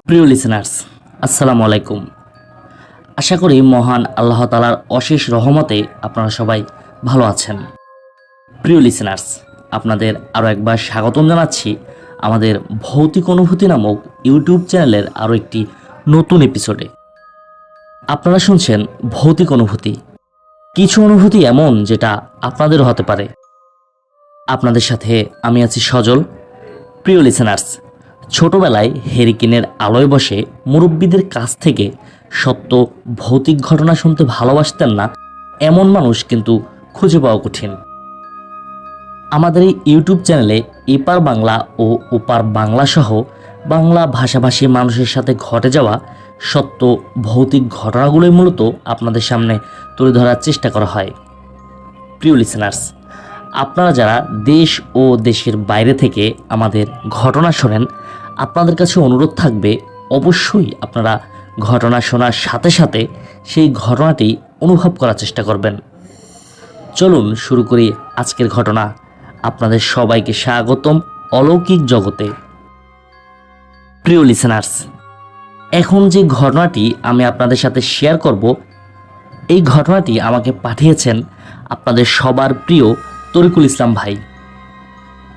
প্রিয় লিসেনার্স, আসসালামু আলাইকুম। আশা করি মহান আল্লাহ তাআলার অশেষ রহমতে আপনারা সবাই ভালো আছেন। প্রিয় লিসেনার্স, আপনাদের আরও একবার স্বাগতম জানাচ্ছি আমাদের ভৌতিক অনুভূতি নামক ইউটিউব চ্যানেলের আরও একটি নতুন এপিসোডে। আপনারা শুনছেন ভৌতিক অনুভূতি। কিছু অনুভূতি এমন যেটা আপনাদেরও হতে পারে। আপনাদের সাথে আমি আছি সজল। প্রিয় লিসেনার্স, ছোটবেলায় হেরিকেনের আলোয় বসে মুরব্বীদের কাছ থেকে সত্য ভৌতিক ঘটনা শুনতে ভালোবাসতেন না এমন মানুষ কিন্তু খুঁজে পাওয়া কঠিন। আমাদের এই ইউটিউব চ্যানেলে এপার বাংলা ও ওপার বাংলা সহ বাংলা ভাষাভাষী মানুষের সাথে ঘটে যাওয়া সত্য ভৌতিক ঘটনাগুলোই মূলত আপনাদের সামনে তুলে ধরার চেষ্টা করা হয়। প্রিয় লিসেনার্স, আপনারা যারা দেশ ও দেশের বাইরে থেকে আমাদের ঘটনা শোনেন, আপনাদের কাছে অনুরোধ থাকবে অবশ্যই আপনারা ঘটনা শোনার সাথে সাথে সেই ঘটনাটি অনুভব করার চেষ্টা করবেন। চলুন শুরু করি আজকের ঘটনা। আপনাদের সবাইকে স্বাগতম অলৌকিক জগতে। প্রিয় লিসেনার্স, এখন যে ঘটনাটি আমি আপনাদের সাথে শেয়ার করব, এই ঘটনাটি আমাকে পাঠিয়েছেন আপনাদের সবার প্রিয় তরিকুল ইসলাম ভাই।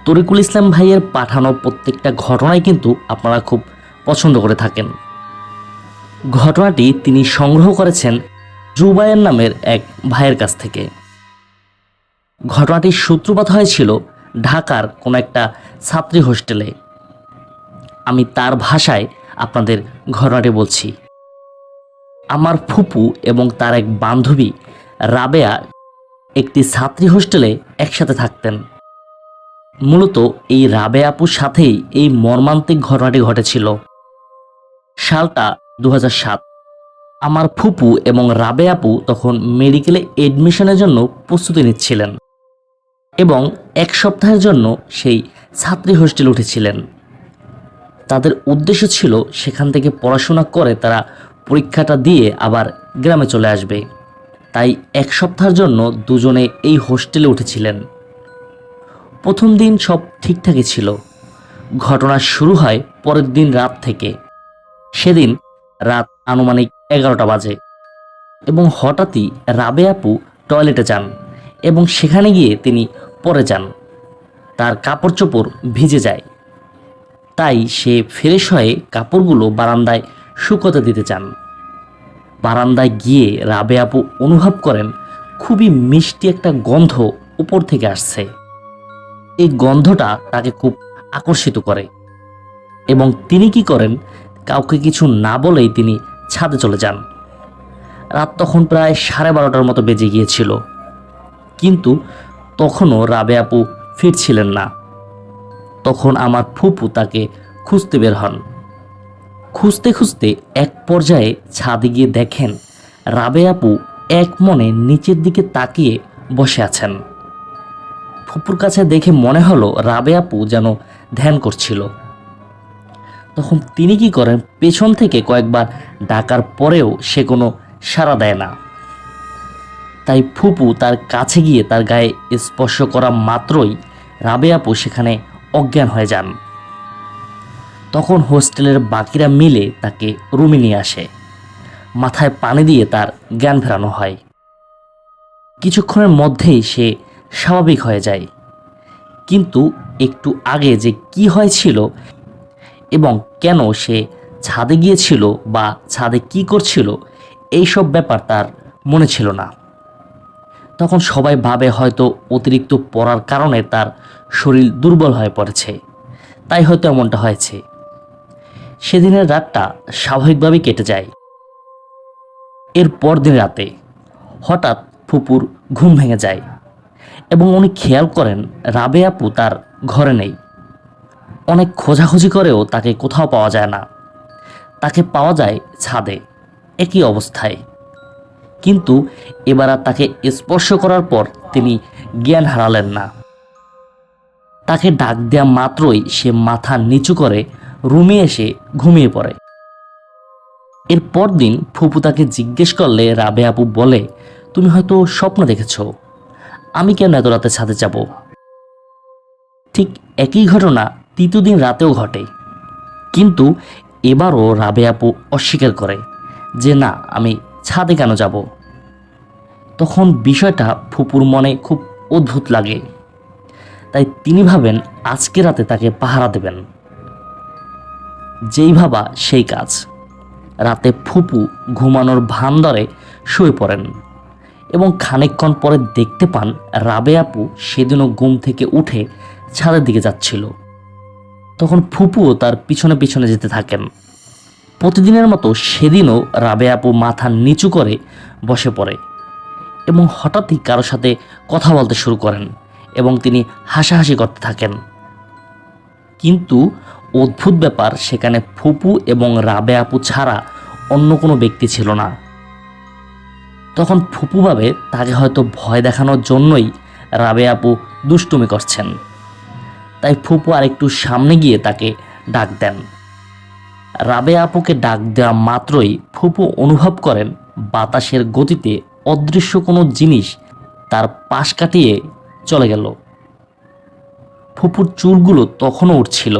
তরিকুল ইসলাম ভাইয়ের পাঠানো প্রত্যেকটা ঘটনাই কিন্তু আপনারা খুব পছন্দ করে থাকেন। ঘটনাটি তিনি সংগ্রহ করেছেন জুবায়ের নামের এক ভাইয়ের কাছ থেকে। ঘটনাটির সূত্রপাত হয়েছিল ঢাকার কোনো একটা ছাত্রী হোস্টেলে। আমি তার ভাষায় আপনাদের ঘটনাটি বলছি। আমার ফুপু এবং তার এক বান্ধবী রাবেয়া একটি ছাত্রী হোস্টেলে একসাথে থাকতেন। মূলত এই রাবে আপুর সাথেই এই মর্মান্তিক ঘটনাটি ঘটেছিল। সালটা 2007। আমার ফুপু এবং রাবে আপু তখন মেডিকেলে এডমিশনের জন্য প্রস্তুতি নিচ্ছিলেন এবং এক সপ্তাহের জন্য সেই ছাত্রী হোস্টেলে উঠেছিলেন। তাদের উদ্দেশ্য ছিল সেখান থেকে পড়াশোনা করে তারা পরীক্ষাটা দিয়ে আবার গ্রামে চলে আসবে। তাই এক সপ্তাহের জন্য দুজনে এই হোস্টেলে উঠেছিলেন। প্রথম দিন সব ঠিকঠাকই ছিল। ঘটনা শুরু হয় পরের দিন রাত থেকে। সেদিন রাত আনুমানিক 11টা বাজে এবং হঠাৎই রাবে আপু টয়লেটে যান এবং সেখানে গিয়ে তিনি পড়ে যান। তার কাপড় চোপড় ভিজে যায়, তাই সে ফ্রেশ হয়ে কাপড়গুলো বারান্দায় শুকোতে দিতে চান। বারান্দায় গিয়ে রাবে আপু অনুভব করেন খুবই মিষ্টি একটা গন্ধ উপর থেকে আসছে। এই গন্ধটা তাকে খুব আকর্ষিত করে এবং তিনি কি করেন, কাউকে কিছু না বলেই তিনি ছাদে চলে যান। রাত তখন প্রায় 12:30টার মতো বেজে গিয়েছিল, কিন্তু তখনও রাবে আপু ফিরছিলেন না। তখন আমার ফুপু তাকে খুঁজতে বের হন। খুঁজতে খুঁজতে এক পর্যায়ে ছাদে গিয়ে দেখেন রাবে আপু এক মনে নিচের দিকে তাকিয়ে বসে আছেন। ফুপুর কাছে দেখে মনে হলো রাবে আপু যেন ধ্যান করছিল। তখন তিনি কি করেন, পেছন থেকে কয়েকবার ডাকার পরেও সে কোনো সাড়া দেয় না। তাই ফুপু তার কাছে গিয়ে তার গায়ে স্পর্শ করা মাত্রই রাবে আপু সেখানে অজ্ঞান হয়ে যান। তখন হোস্টেলের বাকিরা মিলে তাকে রুমে নিয়ে আসে। মাথায় পানি দিয়ে তার জ্ঞান ফেরানো হয়। কিছুক্ষণের মধ্যেই সে স্বাভাবিক হয়ে যায়, কিন্তু একটু আগে যে কি হয়েছিল এবং কেন সে ছাদে গিয়েছিল বা ছাদে কি করছিল এইসব ব্যাপার তার মনে ছিল না। তখন সবাই ভাবে হয়তো অতিরিক্ত পড়ার কারণে তার শরীর দুর্বল হয়ে পড়েছে, তাই হয়তো এমনটা হয়েছে। সেদিনের রাতটা স্বাভাবিকভাবেই কেটে যায়। এর পরদিন রাতে হঠাৎ ফুপুর ঘুম ভেঙে যায় এবং উনি খেয়াল করেন রাবে আপু তার ঘরে নেই। অনেক খোঁজাখুঁজি করেও তাকে কোথাও পাওয়া যায় না। তাকে পাওয়া যায় ছাদে একই অবস্থায়, কিন্তু এবার আর তাকে স্পর্শ করার পর তিনি জ্ঞান হারালেন না। তাকে ডাক দেওয়া মাত্রই সে মাথা নিচু করে রুমে এসে ঘুমিয়ে পড়ে। এর পরদিন ফুপু তাকে জিজ্ঞেস করলে রাবে আপু বলে, তুমি হয়তো স্বপ্ন দেখেছ, আমি কেন এত রাতে ছাদে যাব। ঠিক একই ঘটনা তৃতীয় দিন রাতেও ঘটে, কিন্তু এবারও রাবেয়া আপু অস্বীকার করে যে না, আমি ছাদে কেন যাব। তখন বিষয়টা ফুপুর মনে খুব অদ্ভুত লাগে। তাই তিনি ভাবেন আজকে রাতে তাকে পাহারা দেবেন। যেই ভাবা সেই কাজ। রাতে ফুপু ঘুমানোর ভান ধরে শুয়ে পড়েন এবং খানিকক্ষণ পরে দেখতে পান রাবেয়া আপু সেদিনও ঘুম থেকে উঠে ছাদের দিকে যাচ্ছিল। তখন ফুপুও তার পিছনে পিছনে যেতে থাকেন। প্রতিদিনের মতো সেদিনও রাবেয়া আপু মাথা নিচু করে বসে পড়ে এবং হঠাৎই কারো সাথে কথা বলতে শুরু করেন এবং তিনি হাসাহাসি করতে থাকেন। কিন্তু অদ্ভুত ব্যাপার, সেখানে ফুপু এবং রাবেয়া আপু ছাড়া অন্য কোনো ব্যক্তি ছিল না। তখন ফুপু ভাবে তাকে হয়তো ভয় দেখানোর জন্যই রাবেয়া আপু দুষ্টুমি করছেন। তাই ফুপু আরেকটু সামনে গিয়ে তাকে ডাক দেন। রাবেয়া আপুকে ডাক দেওয়া মাত্রই ফুপু অনুভব করেন বাতাসের গতিতে অদৃশ্য কোনো জিনিস তার পাশ কাটিয়ে চলে গেল। ফুপুর চুলগুলো তখনও উঠছিল।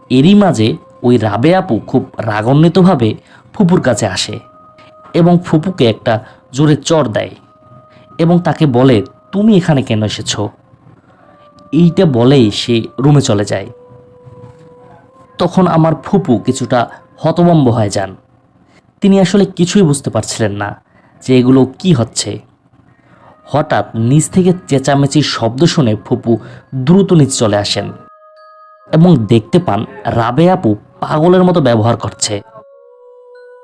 এরই মাঝে ওই রাবেয়া আপু খুব রাগান্বিতভাবে ফুপুর কাছে আসে এবং ফুপুকে একটা জোরে চড় দেয় এবং তাকে বলে, তুমি এখানে কেন এসেছ? এইটা বলেই সে রুমে চলে যায়। তখন আমার ফুপু কিছুটা হতভম্ব হয়ে যান। তিনি আসলে কিছুই বুঝতে পারছিলেন না যে এগুলো কি হচ্ছে। হঠাৎ নিচ থেকে চেঁচামেচির শব্দ শুনে ফুপু দ্রুত নিচ চলে আসেন এবং দেখতে পান রাবেয়া আপু পাগলের মতো ব্যবহার করছে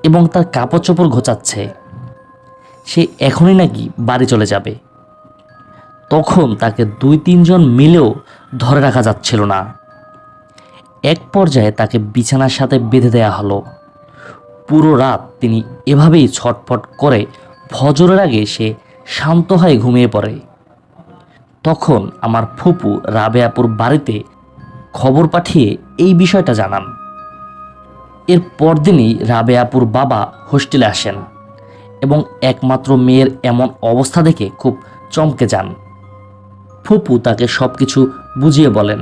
এবং তার কাপড় চোপড় ঘোচাচ্ছে। সে এখনই নাকি বাড়ি চলে যাবে। তখন তাকে 2-3 জন মিলেও ধরে রাখা যাচ্ছিল না। এক পর্যায়ে তাকে বিছানার সাথে বেঁধে দেয়া হলো। পুরো রাত তিনি এভাবেই ছটফট করে ফজরের আগে সে শান্ত হয়ে ঘুমিয়ে পড়ে। তখন আমার ফুপু রাবেয়া আপুর বাড়িতে খবর পাঠিয়ে এই বিষয়টা জানান। এর পরদিনই রাবেয়া আপুর বাবা হোস্টেলে আসেন এবং একমাত্র মেয়ের এমন অবস্থা দেখে খুব চমকে যান। ফুপু তাকে সব কিছু বুঝিয়ে বলেন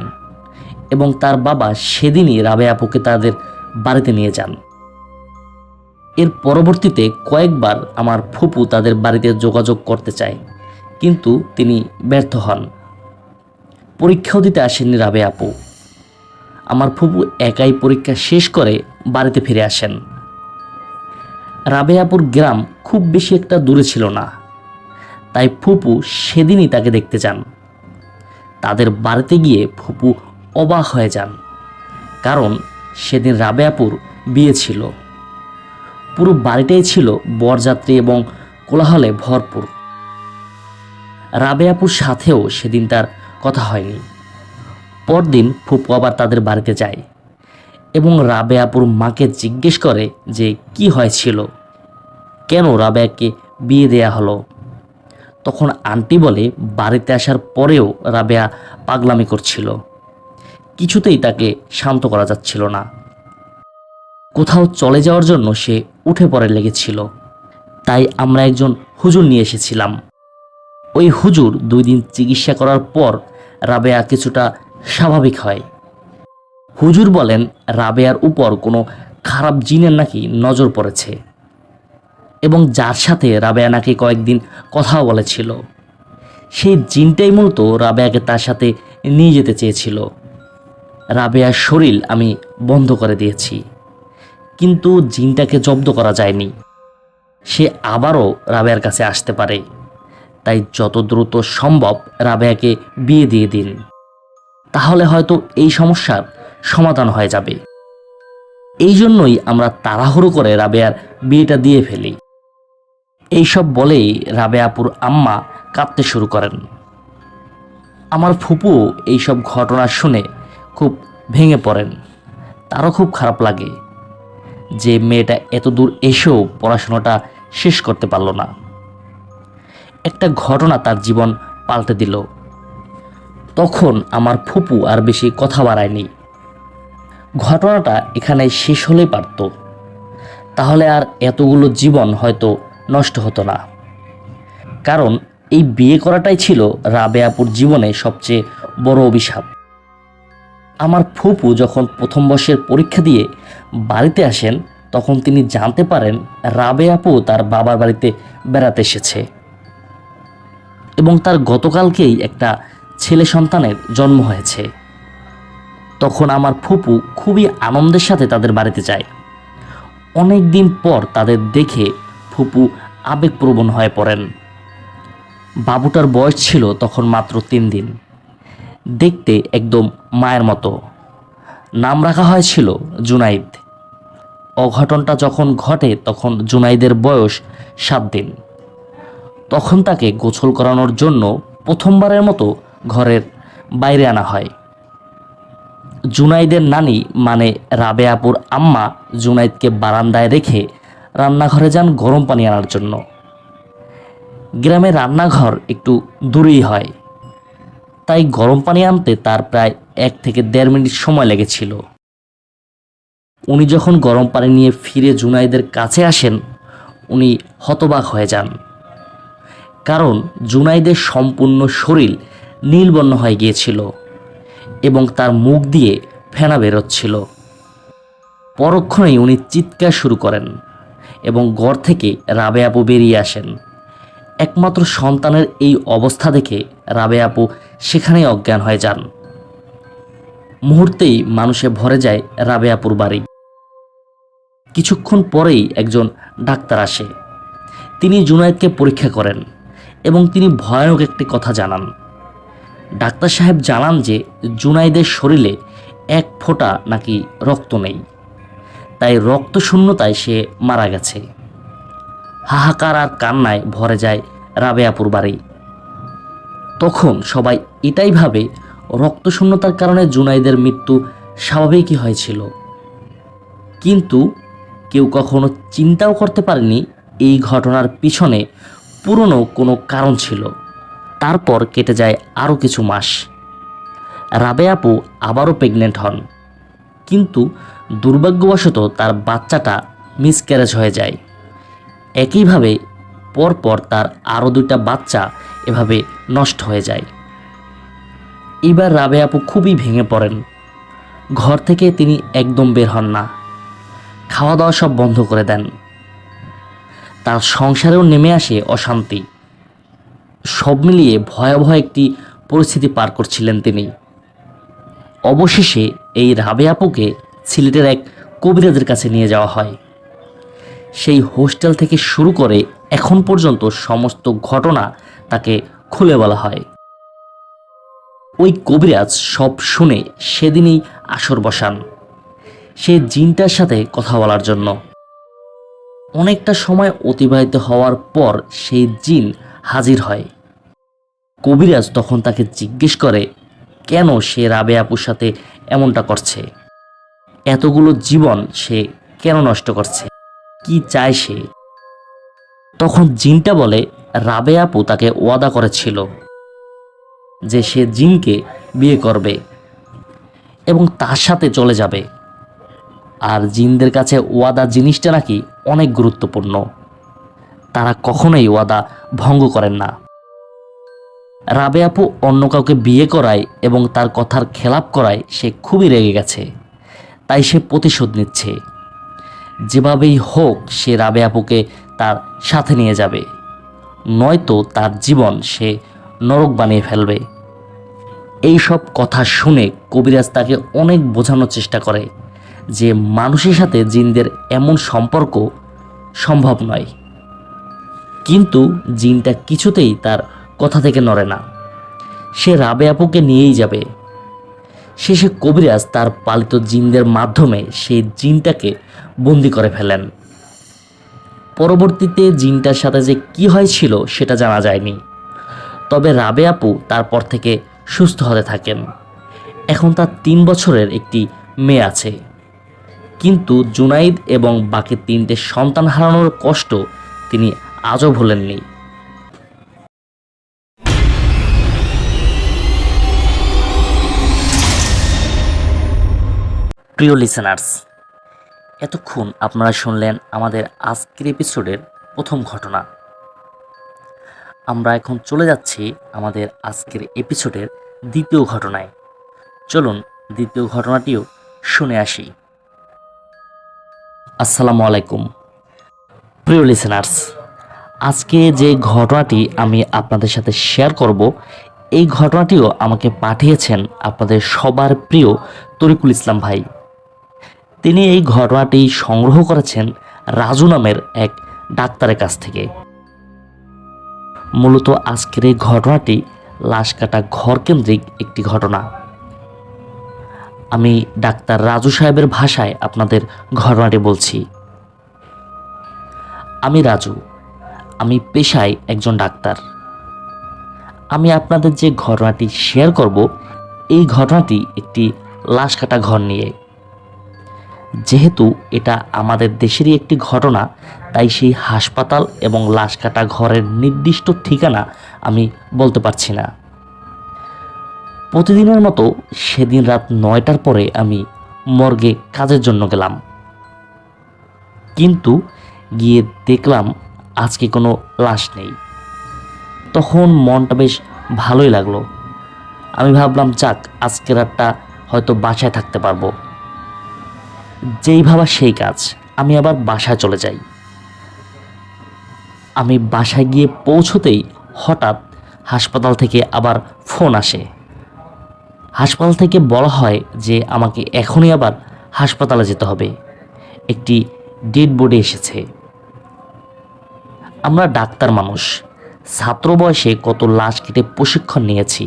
এবং তার বাবা সেদিনই রাবেয়া আপুকে তাদের বাড়িতে নিয়ে যান। এর পরবর্তীতে কয়েকবার আমার ফুপু তাদের বাড়িতে যোগাযোগ করতে চায়, কিন্তু তিনি ব্যর্থ হন। পরীক্ষাও দিতে আসেননি রাবেয়া আপু। আমার ফুপু একাই পরীক্ষা শেষ করে বাড়িতে ফিরে আসেন। রাবেয়া আপুর গ্রাম খুব বেশি একটা দূরে ছিল না, তাই ফুপু সেদিনই তাকে দেখতে যান। তাদের বাড়িতে গিয়ে ফুপু অবাক হয়ে যান, কারণ সেদিন রাবেয়া আপুর বিয়ে ছিল। পুরো বাড়িটাই ছিল বরযাত্রী এবং কোলাহলে ভরপুর। রাবেয়া আপুর সাথেও সেদিন তার কথা হয়নি। পরদিন ফুপু আবার তাদের বাড়িতে যায় এবং রাবেয়া আপুর মাকে জিজ্ঞেস করে যে কি হয়েছিল, কেন রাবেয়াকে বিয়ে দেয়া হলো। তখন আন্টি বলে বাড়িতে আসার পরেও রাবেয়া পাগলামি করছিল, কিছুতেই তাকে শান্ত করা যাচ্ছিল না। কোথাও চলে যাওয়ার জন্য সে উঠে পড়ে লেগেছিল। তাই আমরা একজন হুজুর নিয়ে এসেছিলাম। ওই হুজুর 2 দিন চিকিৎসা করার পর রাবেয়া কিছুটা স্বাভাবিক হয়। হুজুর বলেন রাবেয়ার উপর কোনো খারাপ জিনের নাকি নজর পড়েছে এবং যার সাথে রাবেয়া নাকি কয়েকদিন কথাও বলেছিল, সেই জিনটাই মূলত রাবেয়াকে তার সাথে নিয়ে যেতে চেয়েছিল। রাবেয়ার শরীর আমি বন্ধ করে দিয়েছি, কিন্তু জিনটাকে জব্দ করা যায়নি। সে আবারও রাবেয়ার কাছে আসতে পারে। তাই যত দ্রুত সম্ভব রাবেয়াকে বিয়ে দিয়ে দিন, তাহলে হয়তো এই সমস্যার সমাধান হয়ে যাবে। এই জন্যই আমরা তাড়াহুড়ো করে রাবেয়ার বিয়েটা দিয়ে ফেলি। এইসব বলেই রাবেয়া আপুর আম্মা কাঁদতে শুরু করেন। আমার ফুপু এইসব ঘটনা শুনে খুব ভেঙে পড়েন। তারও খুব খারাপ লাগে যে মেয়েটা এত দূর এসেও পড়াশোনাটা শেষ করতে পারল না। একটা ঘটনা তার জীবন পাল্টে দিল। তখন আমার ফুপু আর বেশি কথা বাড়ায়নি। ঘটনাটা এখানে শেষ হলেই পারত, তাহলে আর এতগুলো জীবন হয়তো নষ্ট হতো না। কারণ এই বিয়ে করাটাই ছিল রাবেয়া আপুর জীবনে সবচেয়ে বড় অভিশাপ। আমার ফুপু যখন প্রথম বর্ষের পরীক্ষা দিয়ে বাড়িতে আসেন তখন তিনি জানতে পারেন রাবে আপু তার বাবার বাড়িতে বেড়াতে এসেছে এবং তার গতকালকেই একটা ছেলে সন্তানের জন্ম হয়েছে। তখন আমার ফুপু খুবই আনন্দের সাথে তাদের বাড়িতে যায়। অনেক দিন পর তাদের দেখে ফুপু আবেগপ্রবণ হয়ে পড়েন। বাবুটার বয়স ছিল তখন মাত্র 3 দিন, দেখতে একদম মায়ের মতো। নাম রাখা হয়েছিল জুনাইদ। অঘটনটা যখন ঘটে তখন জুনাইদের বয়স 7 দিন। তখন তাকে গোসল করানোর জন্য প্রথমবারের মতো ঘরের বাইরে আনা হয়। জুনাইদের নানি মানে রাবে আপুর আম্মা জুনাইদকে বারান্দায় রেখে রান্নাঘরে যান গরম পানি আনার জন্য। গ্রামের রান্নাঘর একটু দূরেই হয়, তাই গরম পানি আনতে তার প্রায় 1 থেকে 1.5 মিনিট সময় লেগেছিল। উনি যখন গরম পানি নিয়ে ফিরে জুনাইদের কাছে আসেন, উনি হতবাক হয়ে যান, কারণ জুনাইদের সম্পূর্ণ শরীর নীলবর্ণ হয়ে গিয়েছিল এবং তার মুখ দিয়ে ফেনা বেরোচ্ছিল। পরক্ষণেই উনি চিৎকার শুরু করেন এবং ঘর থেকে রাবে আপু বেরিয়ে আসেন। একমাত্র সন্তানের এই অবস্থা দেখে রাবে আপু সেখানেই অজ্ঞান হয়ে যান। মুহূর্তেই মানুষে ভরে যায় রাবে আপুর বাড়ি। কিছুক্ষণ পরেই একজন ডাক্তার আসে। তিনি জুনায়েদকে পরীক্ষা করেন এবং তিনি ভয়ানক একটি কথা জানান। ডাক্তার সাহেব জানান যে জুনায়েদের শরীরে 1 ফোঁটা নাকি রক্ত নেই, তাই রক্তশূন্যতায় সে মারা গেছে। হাহাকার আর কান্নায় ভরে যায় রাবে আপুর বাড়ি। তখন সবাই এটাই ভাবে রক্তশূন্যতার কারণে জুনায়েদের মৃত্যু স্বাভাবিকই হয়েছিল, কিন্তু কেউ কখনো চিন্তাও করতে পারেনি এই ঘটনার পিছনে পুরনো কোনো কারণ ছিল। তারপর কেটে যায় আরও কিছু মাস। রাবে আপু আবারও প্রেগনেন্ট হন, কিন্তু দুর্ভাগ্যবশত তার বাচ্চাটা মিসক্যারেজ হয়ে যায়। একইভাবে পরপর তার আরও 2টা বাচ্চা এভাবে নষ্ট হয়ে যায়। এবার রাবে আপু খুবই ভেঙে পড়েন। ঘর থেকে তিনি একদম বের হন না, খাওয়া দাওয়া সব বন্ধ করে দেন। তার সংসারেও নেমে আসে অশান্তি। সব মিলিয়ে ভয়াবহ একটি পরিস্থিতি পার করছিলেন তিনি। অবশেষে এই রাবে আপুকে সিলেটের এক কবিরাজের কাছে নিয়ে যাওয়া হয়। সেই হোস্টেল থেকে শুরু করে এখন পর্যন্ত সমস্ত ঘটনা তাকে খুলে বলা হয়। ওই কবিরাজ সব শুনে সেদিনই আসর বসান সে জিনটার সাথে কথা বলার জন্য। অনেকটা সময় অতিবাহিত হওয়ার পর সেই জিন হাজির হয়। কবিরাজ তখন তাকে জিজ্ঞেস করে কেন সে রাবে আপুর সাথে এমনটা করছে, এতগুলো জীবন সে কেন নষ্ট করছে, কি চায় সে। তখন জিনটা বলে রাবে আপু তাকে ওয়াদা করেছিল যে সে জিনকে বিয়ে করবে এবং তার সাথে চলে যাবে। আর জিনদের কাছে ওয়াদা জিনিসটা নাকি অনেক গুরুত্বপূর্ণ, তারা কখনোই ওয়াদা ভঙ্গ করেন না। রাবে আপু অন্য কাউকে বিয়ে করায় এবং তার কথার খেলাপ করায় সে খুবই রেগে গেছে, তাই সে প্রতিশোধ নিচ্ছে। যেভাবেই হোক সে রাবে আপুকে তার সাথে নিয়ে যাবে, নয়তো তার জীবন সে নরক বানিয়ে ফেলবে। এই সব কথা শুনে কবিরাজ তাকে অনেক বোঝানোর চেষ্টা করে যে মানুষের সাথে জিনদের এমন সম্পর্ক সম্ভব নয়, কিন্তু জিনটা কিছুতেই তার কথা থেকে নড়ে না। সে রাবে আপুকে নিয়েই যাবে। শেষে কবিরাজ তার পালিত জিনদের মাধ্যমে সেই জিনটাকে বন্দি করে ফেলেন। পরবর্তীতে জিনটার সাথে যে কি হয়েছিল সেটা জানা যায়নি, তবে রাবে আপু তারপর থেকে সুস্থ হতে থাকেন। এখন তার 3 বছরের একটি মেয়ে আছে, কিন্তু জুনাইদ এবং বাকি 3টে সন্তান হারানোর কষ্ট তিনি আজও ভোলেননি। প্রিয় লিসেনার্স, এতক্ষণ আপনারা শুনলেন আমাদের আজকের এপিসোডের প্রথম ঘটনা। আমরা এখন চলে যাচ্ছি আমাদের আজকের এপিসোডের দ্বিতীয় ঘটনায়। চলুন দ্বিতীয় ঘটনাটিও শুনে আসি। আসসালামু আলাইকুম প্রিয় লিসেনার্স, আজকে যে ঘটনাটি আমি আপনাদের সাথে শেয়ার করব, এই ঘটনাটিও আমাকে পাঠিয়েছেন আপনাদের সবার প্রিয় তরিকুল ইসলাম ভাই। তিনি এই ঘটনাটি সংগ্রহ করেছেন রাজু নামের এক ডাক্তারের কাছ থেকে। মূলত আজকের এই ঘটনাটি লাশ কাটা ঘর কেন্দ্রিক একটি ঘটনা। আমি ডাক্তার রাজু সাহেবের ভাষায় আপনাদের ঘটনাটি বলছি। আমি রাজু, আমি পেশায় একজন ডাক্তার। আমি আপনাদের যে ঘটনাটি শেয়ার করব, এই ঘটনাটি একটি লাশ কাটা ঘর নিয়ে। যেহেতু এটা আমাদের দেশেরই একটি ঘটনা, তাই সেই হাসপাতাল এবং লাশ কাটা ঘরের নির্দিষ্ট ঠিকানা আমি বলতে পারছি না। প্রতিদিনের মতো সেদিন রাত 9টার পরে আমি মর্গে কাজের জন্য গেলাম, কিন্তু গিয়ে দেখলাম আজকে কোনো লাশ নেই। তখন মনটা বেশ ভালোই লাগলো। আমি ভাবলাম, যাক, আজকে রাতটা হয়তো বাসায় থাকতে পারবো। যেই ভাবা সেই কাজ, আমি আবার বাসায় চলে যাই। আমি বাসায় গিয়ে পৌঁছতেই হঠাৎ হাসপাতাল থেকে আবার ফোন আসে। হাসপাতাল থেকে বলা হয় যে আমাকে এখনই আবার হাসপাতালে যেতে হবে, একটি ডেড বডি এসেছে। আমরা ডাক্তার মানুষ, ছাত্র বয়সে কত লাশ কেটে প্রশিক্ষণ নিয়েছি,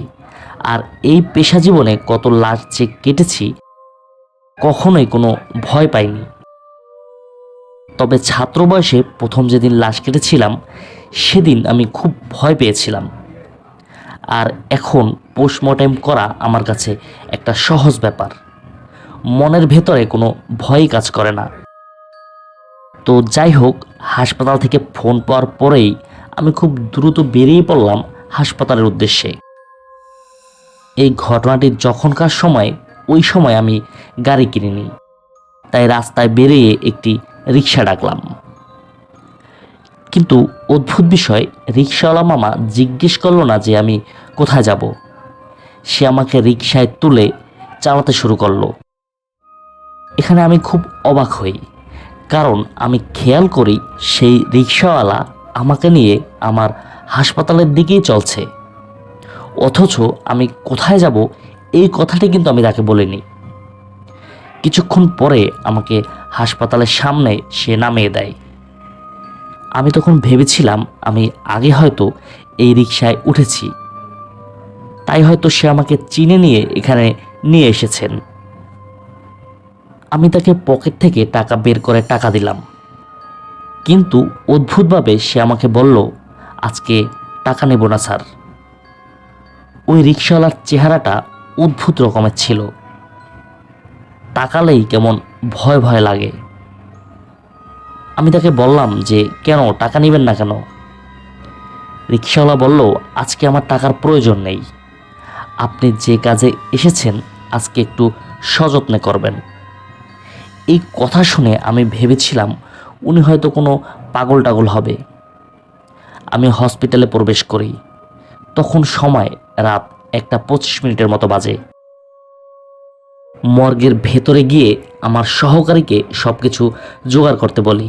আর এই পেশা জীবনে কত লাশ যে কেটেছি, কখনোই কোনো ভয় পাইনি। তবে ছাত্র বয়সে প্রথম যেদিন লাশ কেটেছিলাম, সেদিন আমি খুব ভয় পেয়েছিলাম। আর এখন পোস্টমর্টেম করা আমার কাছে একটা সহজ ব্যাপার। মনের ভেতরে কোনো ভয়ই কাজ করে না। তো যাই হোক, হাসপাতাল থেকে ফোন পাওয়ার পরেই আমি খুব দ্রুত বেরিয়ে পড়লাম হাসপাতালের উদ্দেশ্যে। এই ঘটনাটি যখনকার সময়, ওই সময় আমি গাড়ি কিনিনি, তাই রাস্তায় বেরিয়ে একটি রিক্সা ডাকলাম। কিন্তু অদ্ভুত বিষয়, রিক্সাওয়ালা মামা জিজ্ঞেস করলো না যে আমি কোথায় যাব। সে আমাকে রিক্সায় তুলে চালাতে শুরু করলো। এখানে আমি খুব অবাক হই, কারণ আমি খেয়াল করি সেই রিক্সাওয়ালা আমাকে নিয়ে আমার হাসপাতালের দিকেই চলছে, অথচ আমি কোথায় যাব এই কথাটি কিন্তু আমি তাকে বলিনি। কিছুক্ষণ পরে আমাকে হাসপাতালের সামনে সে নামিয়ে দেয়। আমি তখন ভেবেছিলাম আমি আগে হয়তো এই রিকশায় উঠেছি, তাই হয়তো সে আমাকে চিনে নিয়ে এখানে নিয়ে এসেছেন। আমি তাকে পকেট থেকে টাকা বের করে টাকা দিলাম, কিন্তু অদ্ভুতভাবে সে আমাকে বলল, আজকে টাকা নেব না স্যার। ওই রিক্সাওয়ালার চেহারাটা অদ্ভুত রকমের ছিল, তাকালেই কেমন ভয় ভয় লাগে। আমি তাকে বললাম যে কেন, টাকা নেবেন না কেন? রিক্সাওয়ালা বলল, আজকে আমার টাকার প্রয়োজন নেই, আপনি যে কাজে এসেছেন আজকে একটু সযত্নে করবেন। এই কথা শুনে আমি ভেবেছিলাম উনি হয়তো কোনো পাগল টাগল হবে। আমি হসপিটালে প্রবেশ করি। তখন সময় রাত 1:25 মতো বাজে। মর্গের ভেতরে গিয়ে আমার সহকারীকে সব কিছু জোগাড় করতে বলি।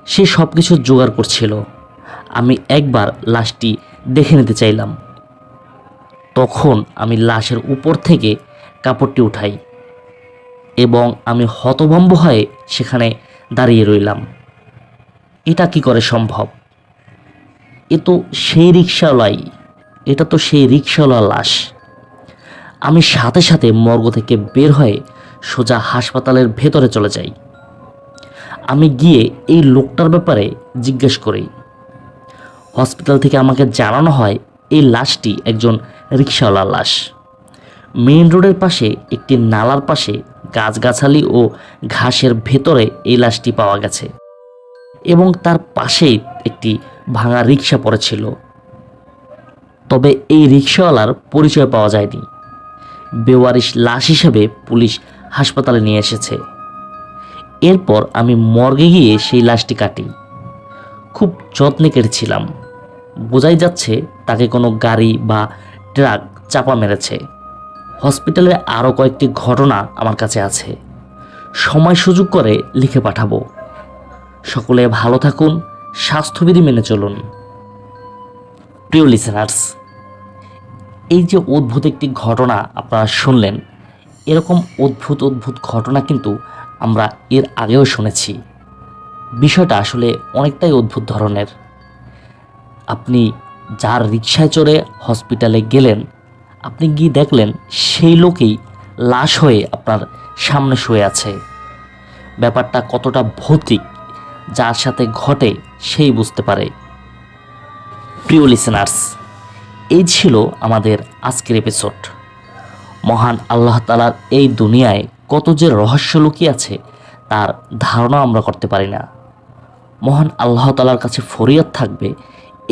সে সব কিছু জোগাড় করছিল। আমি একবার লাশটি দেখে নিতে চাইলাম। তখন আমি লাশের উপর থেকে কাপড়টি উঠাই এবং আমি হতভম্ব হয়ে সেখানে দাঁড়িয়ে রইলাম। এটা কি করে সম্ভব? এ তো সেই রিক্সাওয়ালাই, এটা তো সেই রিক্সাওয়ালার লাশ। আমি সাথে সাথে মর্গ থেকে বের হয়ে সোজা হাসপাতালের ভেতরে চলে যাই। আমি গিয়ে এই লোকটার ব্যাপারে জিজ্ঞেস করি। হসপিটাল থেকে আমাকে জানানো হয় এই লাশটি একজন রিক্সাওয়ালার লাশ। মেইন রোডের পাশে একটি নালার পাশে গাছগাছালি ও ঘাসের ভেতরে এই লাশটি পাওয়া গেছে এবং তার পাশেই একটি ভাঙা রিক্সা পড়েছিল। তবে এই রিক্সাওয়ালার পরিচয় পাওয়া যায়নি। বেওয়ারিশ লাশ হিসেবে পুলিশ হাসপাতালে নিয়ে এসেছে। এরপর আমি মর্গে গিয়ে সেই লাশটি কাটি। খুব যত্নে কেটেছিলাম। বোঝাই যাচ্ছে তাকে কোনো গাড়ি বা ট্রাক চাপা মেরেছে। হসপিটালের আরও কয়েকটি ঘটনা আমার কাছে আছে, সময় সুযোগ করে লিখে পাঠাবো। সকলে ভালো থাকুন, স্বাস্থ্যবিধি মেনে চলুন। প্রিয় লিসেনার্স, এই যে অদ্ভুত একটি ঘটনা আপনারা শুনলেন, এরকম অদ্ভুত ঘটনা কিন্তু আমরা এর আগেও শুনেছি। বিষয়টা আসলে অনেকটাই অদ্ভুত ধরনের। আপনি যার রিকশায় চড়ে হসপিটালে গেলেন, আপনি গিয়ে দেখলেন সেই লোকই লাশ হয়ে আপনার সামনে শুয়ে আছে। ব্যাপারটা কতটা ভৌতিক, যার সাথে ঘটে সেই বুঝতে পারে। প্রিয় লিসেনার্স, এই ছিল আমাদের আজকের এপিসোড। মহান আল্লাহ তাআলার এই দুনিয়ায় কত যে রহস্য লুকিয়ে আছে তার ধারণা আমরা করতে পারি না। মহান আল্লাহ তাআলার কাছে ফরিয়াদ থাকবে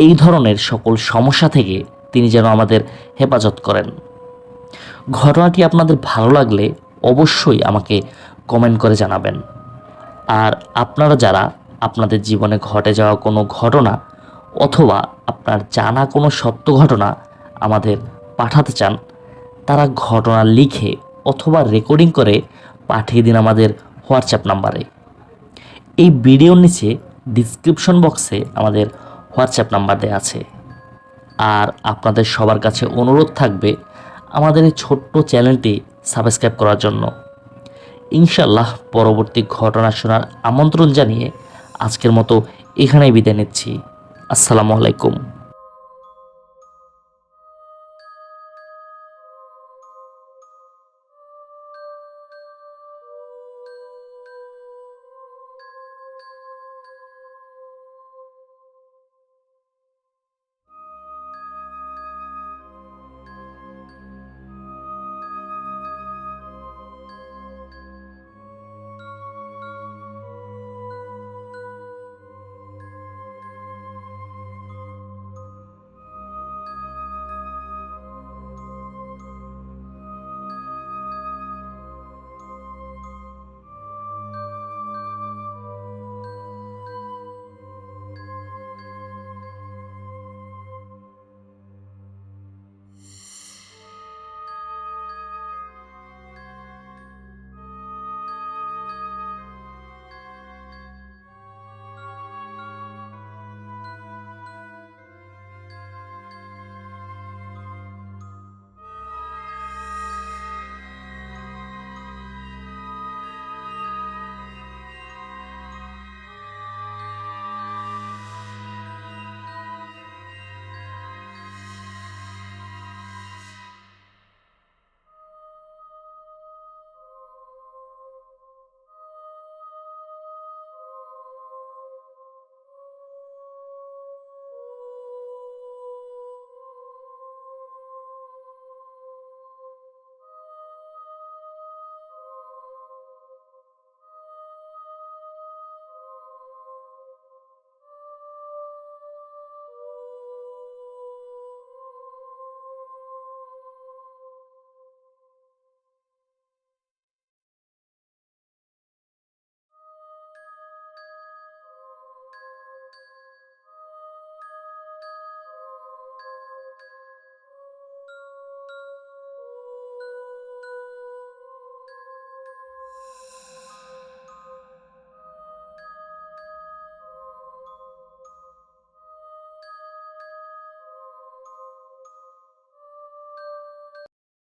এই ধরনের সকল সমস্যা থেকে তিনি যেন আমাদের হেফাজত করেন। ঘটনাটি আপনাদের ভালো লাগলে অবশ্যই আমাকে কমেন্ট করে জানাবেন। আর আপনারা যারা আপনাদের জীবনে ঘটে যাওয়া কোনো ঘটনা অথবা আপনার জানা কোনো সত্য ঘটনা আমাদের পাঠাতে চান, তারা ঘটনা লিখে অথবা রেকর্ডিং করে পাঠিয়ে দিন আমাদের হোয়াটসঅ্যাপ নাম্বারে। এই ভিডিওর নিচে ডিসক্রিপশন বক্সে আমাদের হোয়াটসঅ্যাপ নাম্বার দেওয়া আছে। আর আপনাদের সবার কাছে অনুরোধ থাকবে আমাদের এই ছোট্ট চ্যানেলটি সাবস্ক্রাইব করার জন্য। ইনশাল্লাহ পরবর্তী ঘটনা শোনার আমন্ত্রণ জানিয়ে আজকের মতো এখানেই বিদায় নিচ্ছি। আসসালামু আলাইকুম।